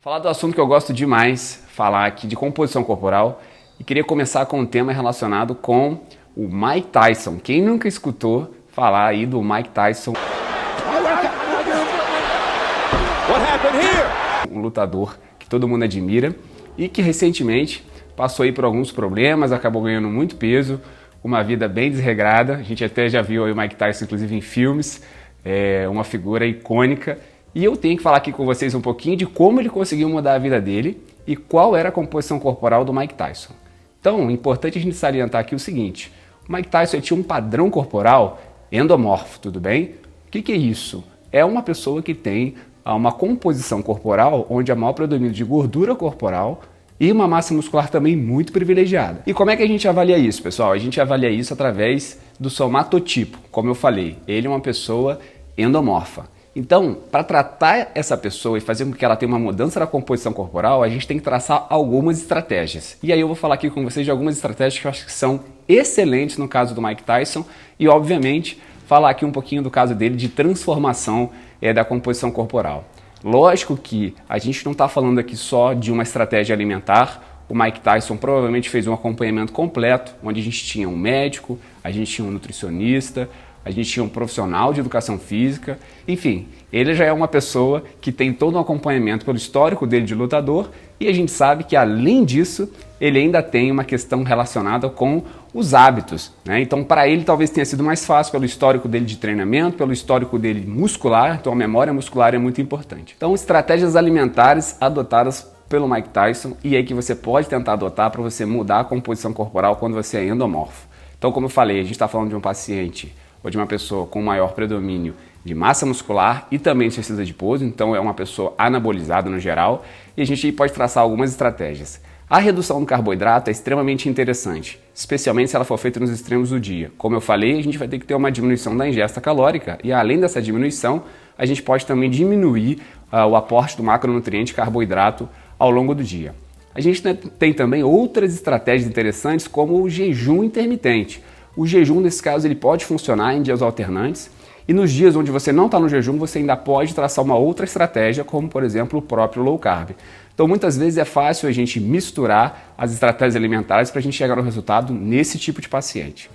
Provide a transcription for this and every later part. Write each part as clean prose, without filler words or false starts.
Falar do assunto que eu gosto demais, falar aqui de composição corporal, e queria começar com um tema relacionado com o Mike Tyson. Quem nunca escutou falar aí do Mike Tyson? Um lutador que todo mundo admira e que recentemente passou aí por alguns problemas, acabou ganhando muito peso, uma vida bem desregrada. A gente até já viu aí o Mike Tyson, inclusive em filmes, uma figura icônica. E eu tenho que falar aqui com vocês um pouquinho de como ele conseguiu mudar a vida dele e qual era a composição corporal do Mike Tyson. Então, é importante a gente salientar aqui o seguinte: o Mike Tyson tinha um padrão corporal endomorfo, tudo bem? O que é isso? É uma pessoa que tem uma composição corporal onde há maior predomínio de gordura corporal e uma massa muscular também muito privilegiada. E como é que a gente avalia isso, pessoal? A gente avalia isso através do somatotipo. Como eu falei, ele é uma pessoa endomorfa. Então, para tratar essa pessoa e fazer com que ela tenha uma mudança na composição corporal, a gente tem que traçar algumas estratégias. E aí eu vou falar aqui com vocês de algumas estratégias que eu acho que são excelentes no caso do Mike Tyson e, obviamente, falar aqui um pouquinho do caso dele de transformação da composição corporal. Lógico que a gente não está falando aqui só de uma estratégia alimentar. O Mike Tyson provavelmente fez um acompanhamento completo, onde a gente tinha um médico, a gente tinha um nutricionista, a gente tinha um profissional de educação física, enfim, ele já é uma pessoa que tem todo um acompanhamento pelo histórico dele de lutador e a gente sabe que, além disso, ele ainda tem uma questão relacionada com os hábitos, né? Então, para ele, talvez tenha sido mais fácil pelo histórico dele de treinamento, pelo histórico dele muscular, então a memória muscular é muito importante. Então, estratégias alimentares adotadas pelo Mike Tyson e aí que você pode tentar adotar para você mudar a composição corporal quando você é endomorfo. Então, como eu falei, a gente está falando de um paciente ou de uma pessoa com maior predomínio de massa muscular e também de exercício de pouso, então é uma pessoa anabolizada no geral, e a gente pode traçar algumas estratégias. A redução do carboidrato é extremamente interessante, especialmente se ela for feita nos extremos do dia. Como eu falei, a gente vai ter que ter uma diminuição da ingesta calórica e, além dessa diminuição, a gente pode também diminuir o aporte do macronutriente carboidrato ao longo do dia. A gente tem também outras estratégias interessantes, como o jejum intermitente. O jejum, nesse caso, ele pode funcionar em dias alternantes e nos dias onde você não está no jejum, você ainda pode traçar uma outra estratégia, como, por exemplo, o próprio low carb. Então, muitas vezes é fácil a gente misturar as estratégias alimentares para a gente chegar no resultado nesse tipo de paciente.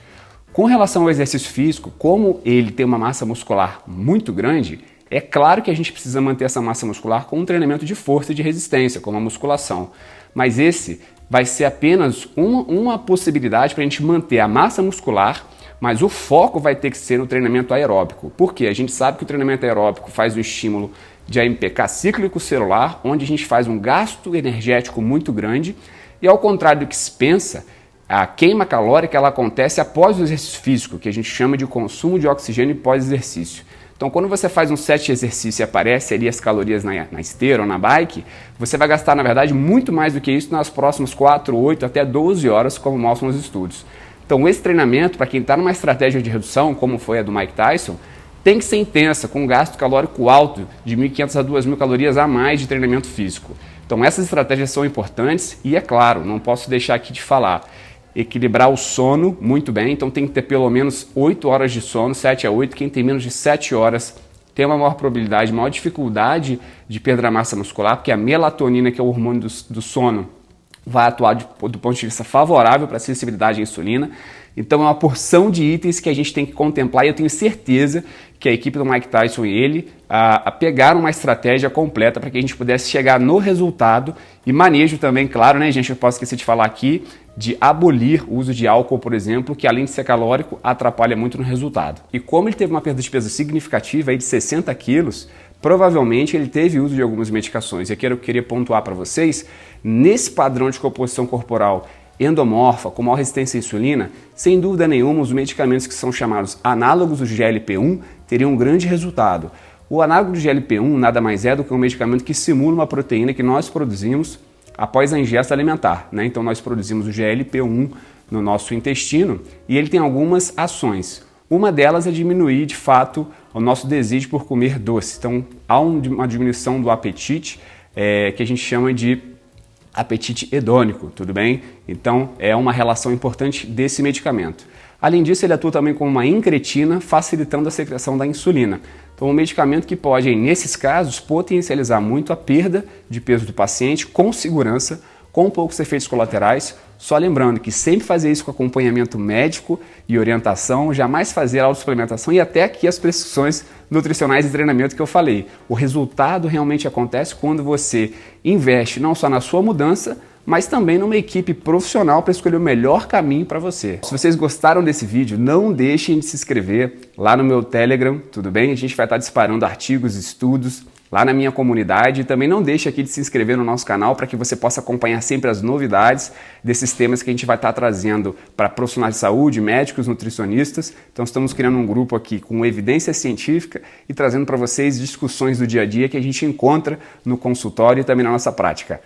Com relação ao exercício físico, como ele tem uma massa muscular muito grande, é claro que a gente precisa manter essa massa muscular com um treinamento de força e de resistência, como a musculação. Mas esse vai ser apenas uma possibilidade para a gente manter a massa muscular, mas o foco vai ter que ser no treinamento aeróbico. Por quê? A gente sabe que o treinamento aeróbico faz um estímulo de AMPK cíclico celular, onde a gente faz um gasto energético muito grande, e ao contrário do que se pensa, a queima calórica ela acontece após o exercício físico, que a gente chama de consumo de oxigênio pós-exercício. Então, quando você faz um set de exercício e aparece ali as calorias na esteira ou na bike, você vai gastar, na verdade, muito mais do que isso nas próximas 4, 8 até 12 horas, como mostram os estudos. Então, esse treinamento, para quem está numa estratégia de redução, como foi a do Mike Tyson, tem que ser intensa, com um gasto calórico alto de 1.500 a 2.000 calorias a mais de treinamento físico. Então, essas estratégias são importantes e, é claro, não posso deixar aqui de falar, equilibrar o sono muito bem, então tem que ter pelo menos 8 horas de sono, 7 a 8, quem tem menos de 7 horas tem uma maior probabilidade, maior dificuldade de perder a massa muscular, porque a melatonina, que é o hormônio do sono, vai atuar do ponto de vista favorável para a sensibilidade à insulina. Então é uma porção de itens que a gente tem que contemplar e eu tenho certeza que a equipe do Mike Tyson e ele pegaram uma estratégia completa para que a gente pudesse chegar no resultado e manejo também, claro, né, gente, eu posso esquecer de falar aqui, de abolir o uso de álcool, por exemplo, que além de ser calórico, atrapalha muito no resultado. E como ele teve uma perda de peso significativa aí de 60 quilos, provavelmente ele teve uso de algumas medicações. E aqui eu queria pontuar para vocês, nesse padrão de composição corporal endomorfa, com maior resistência à insulina, sem dúvida nenhuma, os medicamentos que são chamados análogos do GLP-1 teriam um grande resultado. O análogo do GLP-1 nada mais é do que um medicamento que simula uma proteína que nós produzimos após a ingesta alimentar, né? Então nós produzimos o GLP-1 no nosso intestino e ele tem algumas ações. Uma delas é diminuir, de fato, o nosso desejo por comer doce. Então há uma diminuição do apetite que a gente chama de apetite hedônico, tudo bem? Então é uma relação importante desse medicamento. Além disso, ele atua também como uma incretina, facilitando a secreção da insulina. Então, um medicamento que pode, nesses casos, potencializar muito a perda de peso do paciente com segurança, com poucos efeitos colaterais. Só lembrando que sempre fazer isso com acompanhamento médico e orientação, jamais fazer autossuplementação e até aqui as prescrições nutricionais e treinamento que eu falei. O resultado realmente acontece quando você investe não só na sua mudança, mas também numa equipe profissional para escolher o melhor caminho para você. Se vocês gostaram desse vídeo, não deixem de se inscrever lá no meu Telegram, tudo bem? A gente vai estar disparando artigos, estudos lá na minha comunidade e também não deixe aqui de se inscrever no nosso canal para que você possa acompanhar sempre as novidades desses temas que a gente vai estar trazendo para profissionais de saúde, médicos, nutricionistas. Então estamos criando um grupo aqui com evidência científica e trazendo para vocês discussões do dia a dia que a gente encontra no consultório e também na nossa prática.